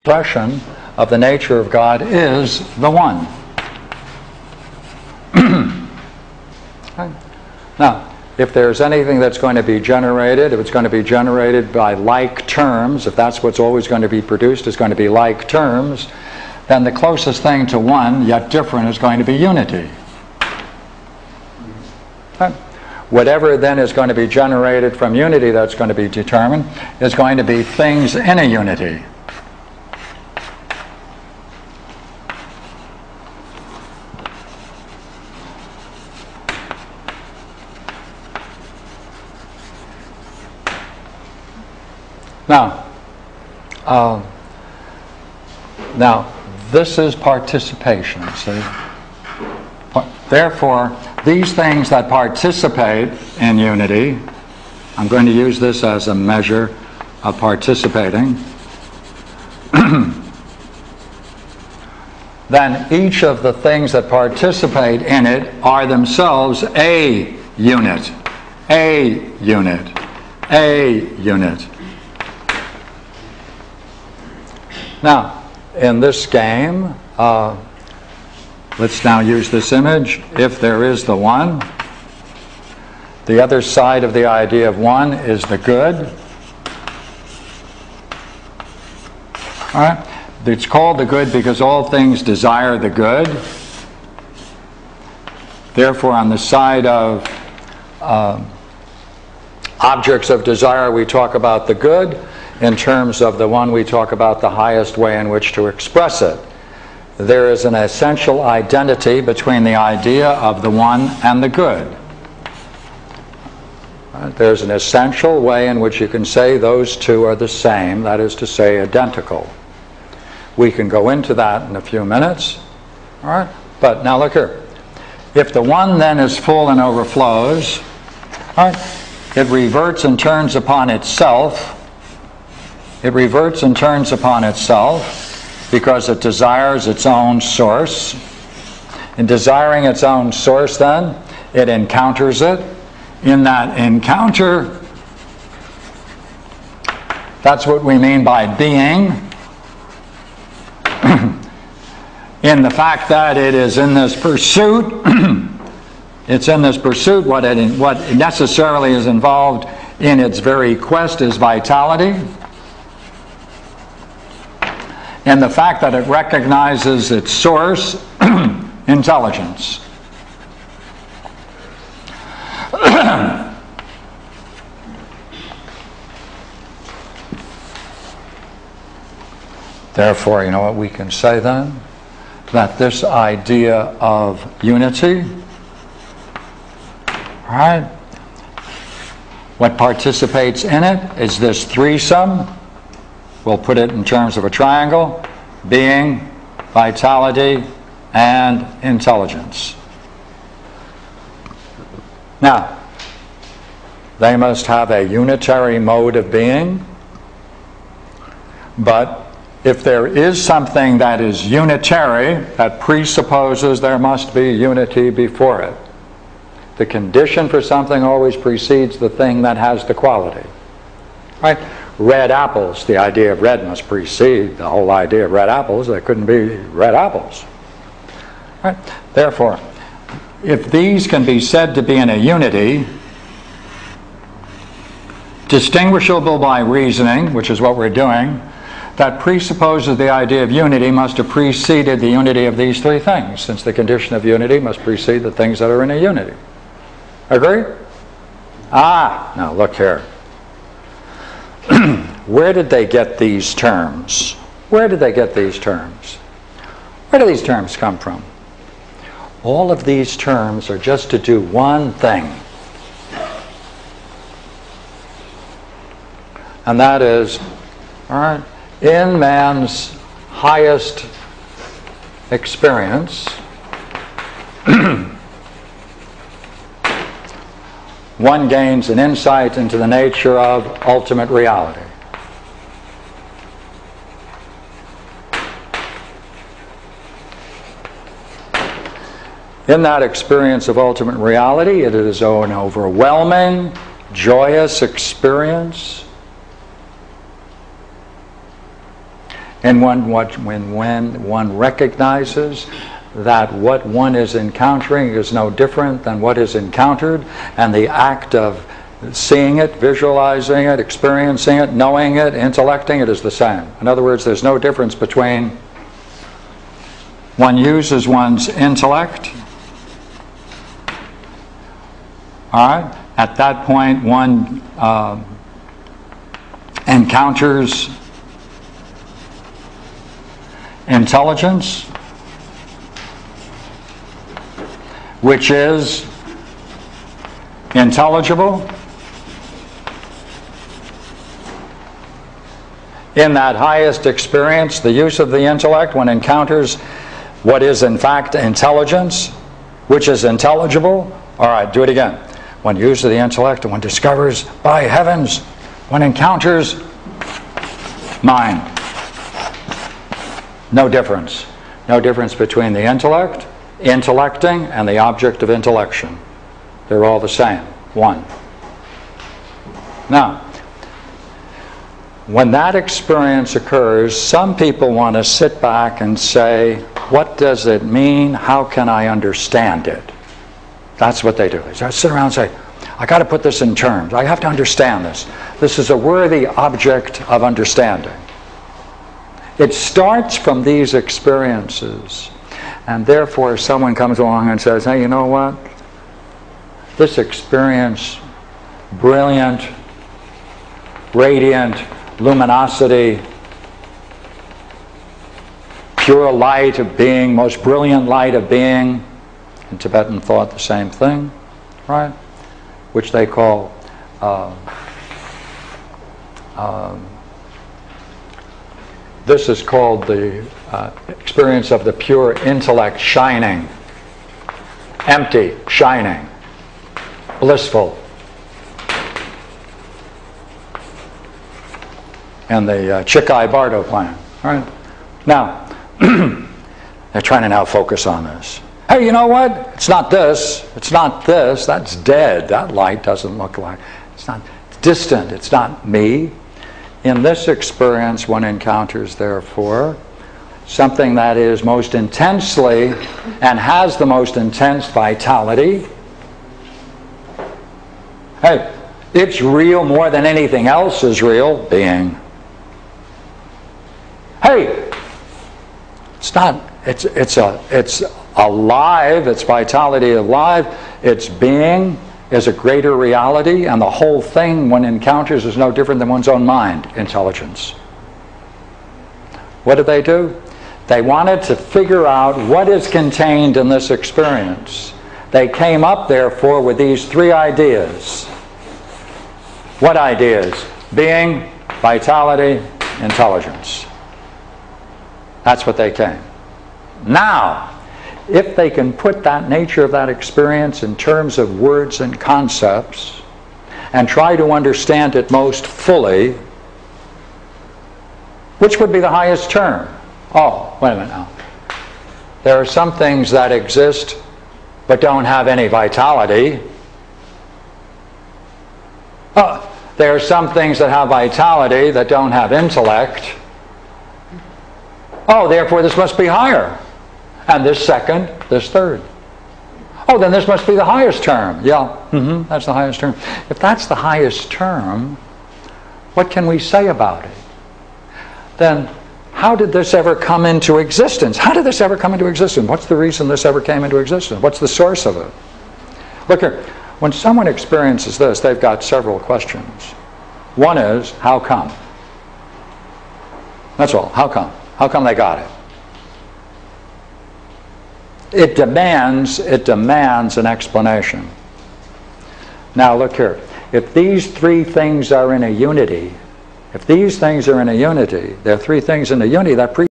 expression of the nature of God is the One. Now, if there's anything that's going to be generated, if it's going to be generated by like terms, if that's what's always going to be produced is going to be like terms, then the closest thing to one, yet different, is going to be unity. Whatever then is going to be generated from unity that's going to be determined is going to be things in a unity. Now, this is participation, see? Therefore, these things that participate in unity, I'm going to use this as a measure of participating, then each of the things that participate in it are themselves a unit, a unit, a unit. Now, in this game, let's now use this image. If there is the one, the other side of the idea of one is the good. All right? It's called the good because all things desire the good. Therefore, on the side of objects of desire, we talk about the good. In terms of the one, we talk about the highest way in which to express it. There is an essential identity between the idea of the one and the good. There's an essential way in which you can say those two are the same, that is to say, identical. We can go into that in a few minutes. All right? But now look here. If the one then is full and overflows, all right, it reverts and turns upon itself. It reverts and turns upon itself because it desires its own source. In desiring its own source, then, it encounters it. In that encounter, that's what we mean by being. In the fact that it is in this pursuit, it's in this pursuit, what necessarily is involved in its very quest is vitality. And the fact that it recognizes its source, intelligence. Therefore, you know what we can say then? That this idea of unity, right? What participates in it is this threesome. We'll put it in terms of a triangle: being, vitality, and intelligence. Now, they must have a unitary mode of being, but if there is something that is unitary, that presupposes there must be unity before it. The condition for something always precedes the thing that has the quality. Right? Red apples, the idea of red must precede the whole idea of red apples. There couldn't be red apples. Right? Therefore, if these can be said to be in a unity, distinguishable by reasoning, which is what we're doing, that presupposes the idea of unity must have preceded the unity of these three things, since the condition of unity must precede the things that are in a unity. Agree? Now look here. Where did they get these terms? Where did they get these terms? Where do these terms come from? All of these terms are just to do one thing. And that is, all right, in man's highest experience, one gains an insight into the nature of ultimate reality. In that experience of ultimate reality, it is an overwhelming, joyous experience. And when one recognizes that what one is encountering is no different than what is encountered, and the act of seeing it, visualizing it, experiencing it, knowing it, intellecting it is the same. In other words, there's no difference between one uses one's intellect. All right? At that point, one encounters intelligence, which is intelligible. In that highest experience, the use of the intellect, one encounters what is in fact intelligence, which is intelligible. All right, do it again. One uses the intellect and one discovers, by heavens, one encounters mind. No difference. No difference between the intellect, intellecting, and the object of intellection. They're all the same. One. Now, when that experience occurs, some people want to sit back and say, what does it mean? How can I understand it? That's what they do. They sit around and say, I got to put this in terms. I have to understand this. This is a worthy object of understanding. It starts from these experiences. And therefore, someone comes along and says, hey, you know what? This experience, brilliant, radiant, luminosity, pure light of being, most brilliant light of being. In Tibetan thought, the same thing, right? Which they call this is called the experience of the pure intellect shining, empty, shining, blissful. And the Chikai Bardo plan, right? Now, they're trying to now focus on this. Hey, you know what? It's not this. It's not this. That's dead. That light doesn't look like. It's not. It's distant. It's not me. In this experience, one encounters, therefore, something that is most intensely and has the most intense vitality. Hey, it's real more than anything else is real. Being. Hey, it's not. It's alive. Its vitality alive. Its being is a greater reality, and the whole thing one encounters is no different than one's own mind, intelligence. What did they do? They wanted to figure out what is contained in this experience. They came up, therefore, with these three ideas. What ideas? Being, vitality, intelligence. That's what they came. Now, if they can put that nature of that experience in terms of words and concepts and try to understand it most fully, which would be the highest term? Oh, wait a minute now. There are some things that exist but don't have any vitality. There are some things that have vitality that don't have intellect. Oh, therefore this must be higher. And this second, this third. Oh, then this must be the highest term. Yeah, that's the highest term. If that's the highest term, what can we say about it? Then how did this ever come into existence? How did this ever come into existence? What's the reason this ever came into existence? What's the source of it? Look here, when someone experiences this, they've got several questions. One is, how come? That's all. How come? How come they got it? It demands an explanation. Now look here. If these three things are in a unity, there are three things in a unity that